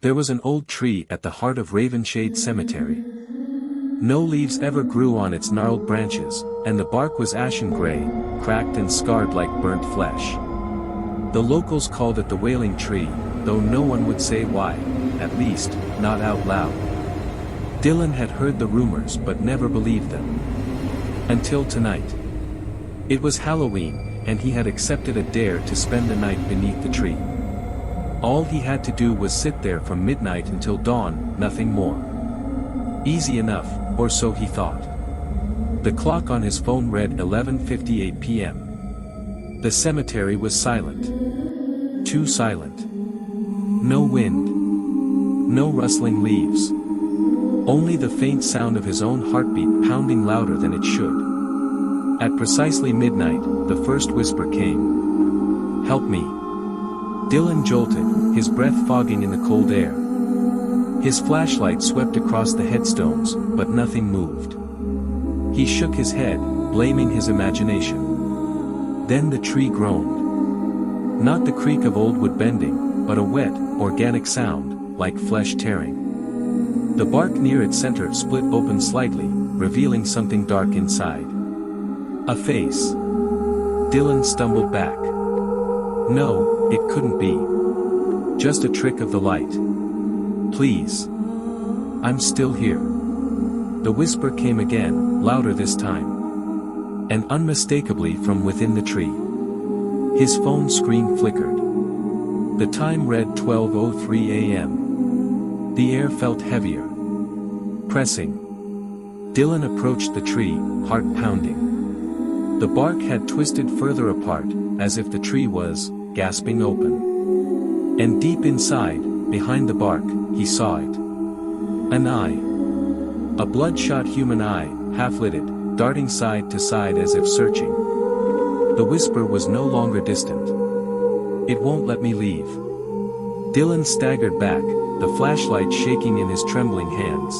There was an old tree at the heart of Ravenshade Cemetery. No leaves ever grew on its gnarled branches, and the bark was ashen gray, cracked and scarred like burnt flesh. The locals called it the Wailing Tree, though no one would say why, at least, not out loud. Dylan had heard the rumors but never believed them. Until tonight. It was Halloween, and he had accepted a dare to spend the night beneath the tree. All he had to do was sit there from midnight until dawn, nothing more. Easy enough, or so he thought. The clock on his phone read 11:58 p.m. The cemetery was silent. Too silent. No wind. No rustling leaves. Only the faint sound of his own heartbeat pounding louder than it should. At precisely midnight, the first whisper came. "Help me." Dylan jolted, his breath fogging in the cold air. His flashlight swept across the headstones, but nothing moved. He shook his head, blaming his imagination. Then the tree groaned. Not the creak of old wood bending, but a wet, organic sound, like flesh tearing. The bark near its center split open slightly, revealing something dark inside. A face. Dylan stumbled back. No, it couldn't be. Just a trick of the light. "Please. I'm still here." The whisper came again, louder this time. And unmistakably from within the tree. His phone screen flickered. The time read 12:03 a.m. The air felt heavier. Pressing. Dylan approached the tree, heart pounding. The bark had twisted further apart, as if the tree was gasping open. And deep inside, behind the bark, he saw it. An eye. A bloodshot human eye, half-lidded, darting side to side as if searching. The whisper was no longer distant. "It won't let me leave." Dylan staggered back, the flashlight shaking in his trembling hands.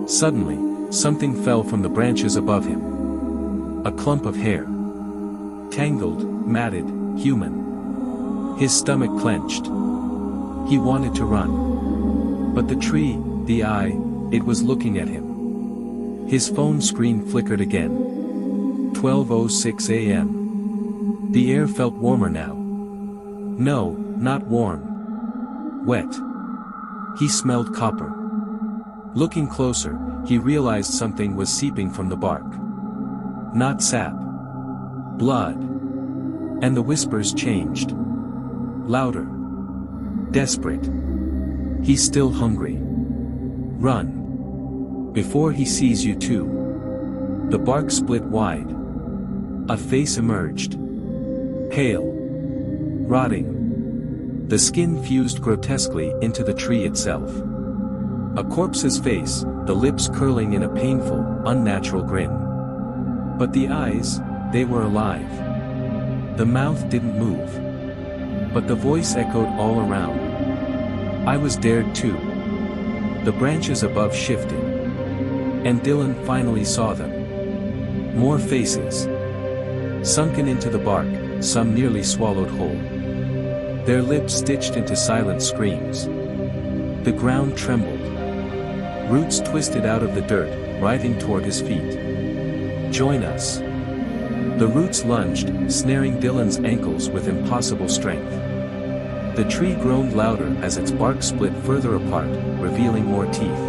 Suddenly, something fell from the branches above him. A clump of hair. Tangled, matted, human. His stomach clenched. He wanted to run. But the tree, the eye, it was looking at him. His phone screen flickered again. 12:06 a.m. The air felt warmer now. No, not warm. Wet. He smelled copper. Looking closer, he realized something was seeping from the bark. Not sap. Blood. And the whispers changed. Louder. Desperate. He's still hungry. Run. Before he sees you too. The bark split wide. A face emerged. Pale. Rotting. The skin fused grotesquely into the tree itself. A corpse's face, the lips curling in a painful, unnatural grin. But the eyes, they were alive. The mouth didn't move. But the voice echoed all around. I was dared too. The branches above shifted. And Dylan finally saw them. More faces. Sunken into the bark, some nearly swallowed whole. Their lips stitched into silent screams. The ground trembled. Roots twisted out of the dirt, writhing toward his feet. Join us. The roots lunged, snaring Dylan's ankles with impossible strength. The tree groaned louder as its bark split further apart, revealing more teeth.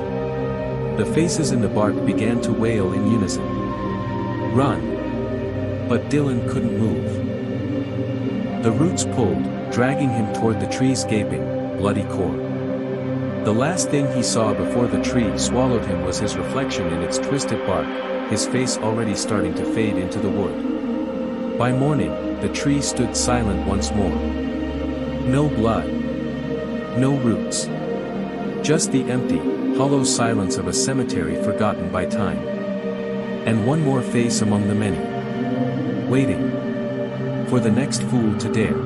The faces in the bark began to wail in unison. Run. But Dylan couldn't move. The roots pulled, dragging him toward the tree's gaping, bloody core. The last thing he saw before the tree swallowed him was his reflection in its twisted bark, his face already starting to fade into the wood. By morning, the tree stood silent once more. No blood. No roots. Just the empty, hollow silence of a cemetery forgotten by time. And one more face among the many. Waiting. For the next fool to dare.